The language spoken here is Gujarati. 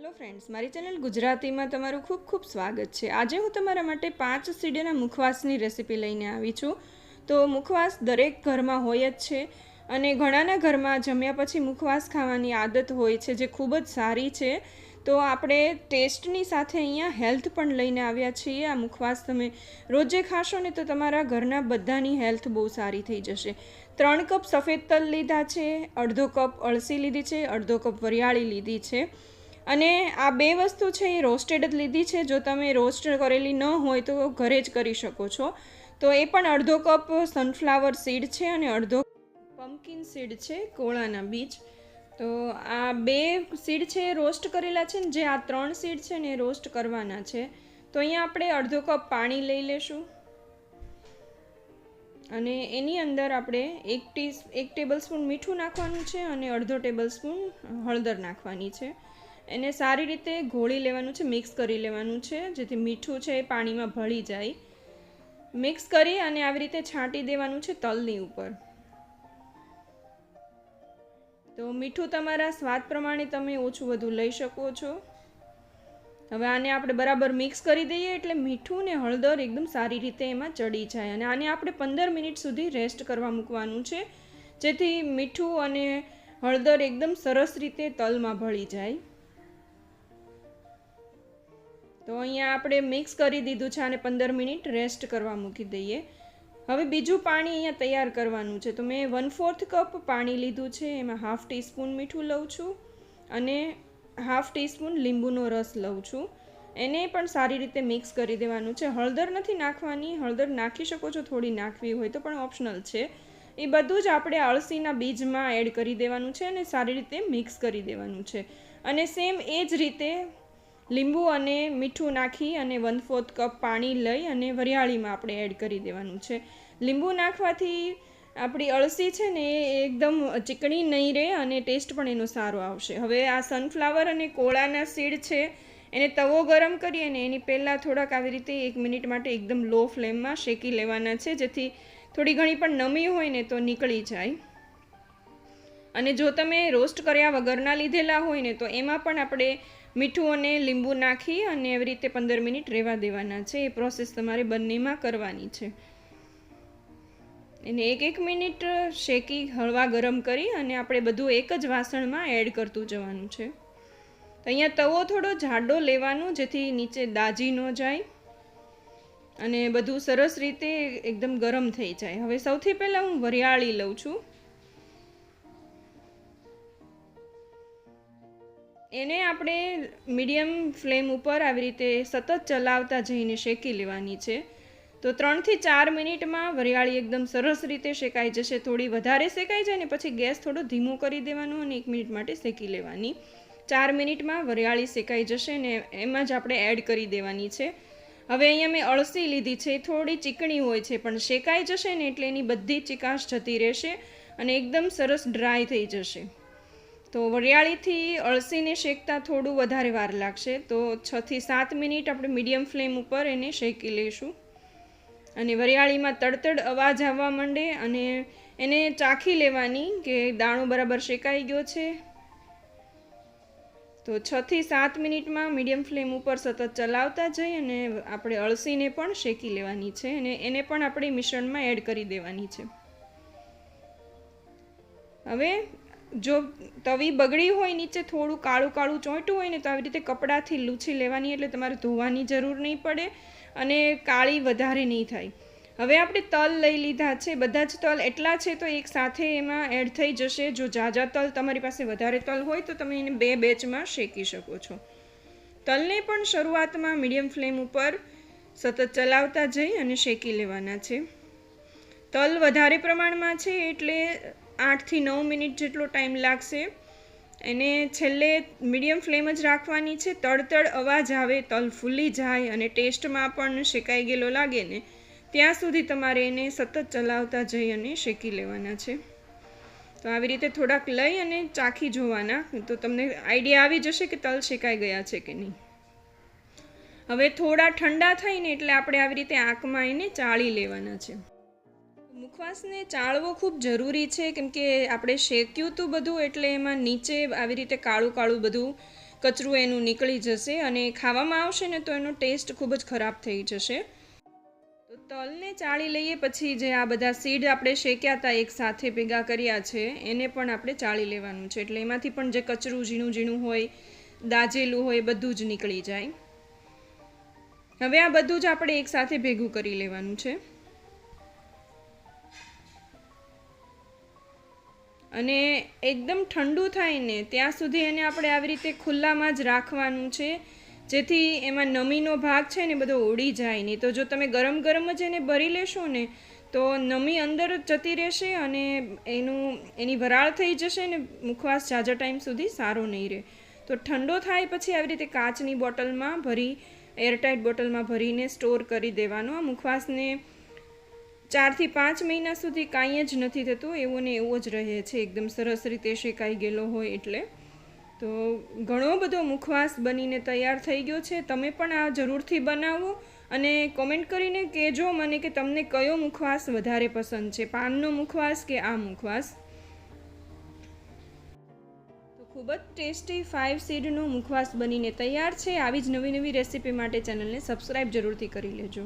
હેલો ફ્રેન્ડ્સ, મારી ચેનલ ગુજરાતીમાં તમારું ખૂબ ખૂબ સ્વાગત છે। આજે હું તમારા માટે 5 સીડીના મુખવાસની રેસીપી લઈને આવી છું। તો મુખવાસ દરેક ઘરમાં હોય જ છે અને ઘણાના ઘરમાં જમ્યા પછી મુખવાસ ખાવાની આદત હોય છે, જે ખૂબ જ સારી છે। તો આપણે ટેસ્ટની સાથે અહીંયા હેલ્થ પણ લઈને આવ્યા છીએ। આ મુખવાસ તમે રોજે ખાશો ને તો તમારા ઘરના બધાની હેલ્થ બહુ સારી થઈ જશે। 3 કપ સફેદ તલ લીધા છે, અડધો કપ અળસી લીધી છે, અડધો કપ વરિયાળી લીધી છે અને આ બે વસ્તુ છે એ રોસ્ટેડ જ લીધી છે। જો તમે રોસ્ટ કરેલી ન હોય તો ઘરે જ કરી શકો છો। તો એ પણ અડધો કપ સનફ્લાવર સીડ છે અને અડધો પમ્પકિન સીડ છે, કોળાના બીજ। તો આ બે સીડ છે એ રોસ્ટ કરેલા છે ને જે આ 3 સીડ છે ને એ રોસ્ટ કરવાના છે। તો અહીંયા આપણે અડધો કપ પાણી લઈ લેશું અને એની અંદર આપણે 1 ટેબલસ્પૂન મીઠું નાખવાનું છે અને અડધો ટેબલસ્પૂન હળદર નાખવાની છે। એને સારી રીતે ઘોળી લેવાનું છે, મિક્સ કરી લેવાનું છે, જેથી મીઠું છે એ પાણીમાં ભળી જાય। મિક્સ કરી અને આવી રીતે છાંટી દેવાનું છે તલની ઉપર। તો મીઠું તમારા સ્વાદ પ્રમાણે તમે ઓછું વધુ લઈ શકો છો। હવે આને આપણે બરાબર મિક્સ કરી દઈએ એટલે મીઠું ને હળદર એકદમ સારી રીતે એમાં ચડી જાય અને આને આપણે 15 મિનિટ સુધી રેસ્ટ કરવા મૂકવાનું છે, જેથી મીઠું અને હળદર એકદમ સરસ રીતે તલમાં ભળી જાય। તો અહીંયા આપણે મિક્સ કરી દીધું છે, આને 15 મિનિટ રેસ્ટ કરવા મૂકી દઈએ। હવે બીજું પાણી અહીંયા તૈયાર કરવાનું છે। તો મેં 1/4 કપ પાણી લીધું છે, એમાં હાફ ટીસ્પૂન મીઠું લઉં છું અને હાફ ટીસ્પૂન લીંબુનો રસ લઉં છું। એને પણ સારી રીતે મિક્સ કરી દેવાનું છે। હળદર નથી નાખવાની, હળદર નાખી શકો છો, થોડી નાખવી હોય તો પણ ઓપ્શનલ છે। એ બધું જ આપણે અળસીના બીજમાં એડ કરી દેવાનું છે અને સારી રીતે મિક્સ કરી દેવાનું છે। અને સેમ એ જ રીતે લીંબુ અને મીઠું નાખી અને 1/4 કપ પાણી લઈ અને વરિયાળીમાં આપણે એડ કરી દેવાનું છે। લીંબુ નાખવાથી આપણી અળસી છે ને એ એકદમ ચીકણી નહીં રહે અને ટેસ્ટ પણ એનો સારો આવશે। હવે આ સનફ્લાવર અને કોળાના સીડ છે એને તવો ગરમ કરી અને એની પહેલાં થોડાક આવી રીતે 1 મિનિટ માટે એકદમ લો ફ્લેમમાં શેકી લેવાના છે, જેથી થોડી ઘણી પણ નમી હોય ને તો નીકળી જાય। અને જો તમે રોસ્ટ કર્યા વગરના લીધેલા હોય ને તો એમાં પણ આપણે મીઠું અને લીંબુ નાખી અને એવી રીતે 15 મિનિટ રહેવા દેવાના છે। એ પ્રોસેસ તમારે બંનેમાં કરવાની છે। એને 1 મિનિટ શેકી હળવા ગરમ કરી અને આપણે બધું એક જ વાસણમાં એડ કરતું જવાનું છે। તો અહીંયા તવો થોડો જાડો લેવાનો, જેથી નીચે દાજી ન જાય અને બધું સરસ રીતે એકદમ ગરમ થઈ જાય। હવે સૌથી પહેલાં હું વરિયાળી લઉં છું। એને આપણે મીડિયમ ફ્લેમ ઉપર આવી રીતે સતત ચલાવતા જઈને શેકી લેવાની છે। તો 3 થી 4 મિનિટમાં વરિયાળી એકદમ સરસ રીતે શેકાઈ જશે। થોડી વધારે શેકાઈ જાય ને પછી ગેસ થોડો ધીમો કરી દેવાનો અને 1 મિનિટ માટે શેકી લેવાની। 4 મિનિટમાં વરિયાળી શેકાઈ જશે ને એમાં જ આપણે એડ કરી દેવાની છે। હવે અહીંયા મેં અળસી લીધી છે, થોડી ચીકણી હોય છે પણ શેકાઈ જશે ને એટલે એની બધી ચીકાશ જતી રહેશે અને એકદમ સરસ ડ્રાય થઈ જશે। તો વરિયાળીથી અળસીને શેકતા થોડું વધારે વાર લાગશે। તો 6 થી 7 મિનિટ આપણે મીડિયમ ફ્લેમ ઉપર એને શેકી લઈશું અને વરિયાળીમાં તડતડ અવાજ આવવા માંડે અને એને ચાખી લેવાની કે દાણો બરાબર શેકાઈ ગયો છે। તો 6 થી 7 મિનિટમાં મીડિયમ ફ્લેમ ઉપર સતત ચલાવતા જઈ અને આપણે અળસીને પણ શેકી લેવાની છે અને એને પણ આપણે મિશ્રણમાં એડ કરી દેવાની છે। હવે જો તવી બગડી હોય, નીચે થોડું કાળું કાળું ચોંટ્યું હોય ને તો આવી રીતે કપડાથી લૂછી લેવાની, એટલે તમારે ધોવાની જરૂર નહીં પડે અને કાળી વધારે નહીં થાય। હવે આપણે તલ લઈ લીધા છે, બધા જ તલ એટલા છે તો એક સાથે એમાં એડ થઈ જશે। જો ઝાઝા તલ તમારી પાસે વધારે તલ હોય તો તમે એને 2 બેચમાં શેકી શકો છો। તલને પણ શરૂઆતમાં મીડિયમ ફ્લેમ ઉપર સતત ચલાવતા જઈ અને શેકી લેવાના છે। તલ વધારે પ્રમાણમાં છે એટલે 8 થી 9 મિનિટ જેટલો ટાઈમ લાગશે। એને છેલ્લે મીડિયમ ફ્લેમ જ રાખવાની છે। તડતડ અવાજ આવે, તલ ફૂલી જાય અને ટેસ્ટમાં પણ શેકાઈ ગયેલો લાગે ને ત્યાં સુધી તમારે એને સતત ચલાવતા જઈ અને શેકી લેવાના છે। તો આવી રીતે થોડાક લઈ અને ચાખી જોવાના, તો તમને આઈડિયા આવી જશે કે તલ શેકાઈ ગયા છે કે નહીં। હવે થોડા ઠંડા થઈને એટલે આપણે આવી રીતે આંખમાં એને ચાળી લેવાના છે। મુખવાસને ચાળવો ખૂબ જરૂરી છે, કેમ કે આપણે શેક્યું હતું બધું એટલે એમાં નીચે આવી રીતે કાળું કાળું બધું કચરું એનું નીકળી જશે અને ખાવામાં આવશે ને તો એનો ટેસ્ટ ખૂબ જ ખરાબ થઈ જશે. તો તલને ચાળી લઈએ. પછી જે આ બધા સીડ આપણે શેક્યા હતા એક સાથે ભેગા કર્યા છે એને પણ આપણે ચાળી લેવાનું છે, એટલે એમાંથી પણ જે કચરું ઝીણું ઝીણું હોય, દાજેલું હોય, બધું જ નીકળી જાય. હવે આ બધું જ આપણે એક સાથે ભેગું કરી લેવાનું છે અને એકદમ ઠંડુ થાય ને ત્યાં સુધી એને આપણે આવી રીતે ખુલ્લામાં જ રાખવાનું છે, જેથી એમાં નમીનો ભાગ છે ને બધો ઉડી જાય નહીં. તો જો તમે ગરમ ગરમ જ એને ભરી લેશો ને તો નમી અંદર જતી રહેશે અને એની વરાળ થઈ જશે ને મુખવાસ ઝાઝા ટાઈમ સુધી સારો નહીં રહે. તો ઠંડો થાય પછી આવી રીતે કાચની બોટલમાં ભરી, એરટાઇટ બોટલમાં ભરીને સ્ટોર કરી દેવાનો. આ મુખવાસને 4 થી 5 મહિના સુધી કાંઈ જ નથી થતું, એવો ને એવો જ રહે છે, એકદમ સરસ રીતે શેકાઈ ગયેલો હોય એટલે. તો ઘણો બધો મુખવાસ બનીને તૈયાર થઈ ગયો છે. તમે પણ આ જરૂરથી બનાવો અને કોમેન્ટ કરીને કહેજો મને કે તમને કયો મુખવાસ વધારે પસંદ છે, પાનનો મુખવાસ કે આ મુખવાસ. તો ખૂબ જ ટેસ્ટી 5 સીડનો મુખવાસ બનીને તૈયાર છે. આવી જ નવી નવી રેસીપી માટે ચેનલને સબસ્ક્રાઈબ જરૂરથી કરી લેજો.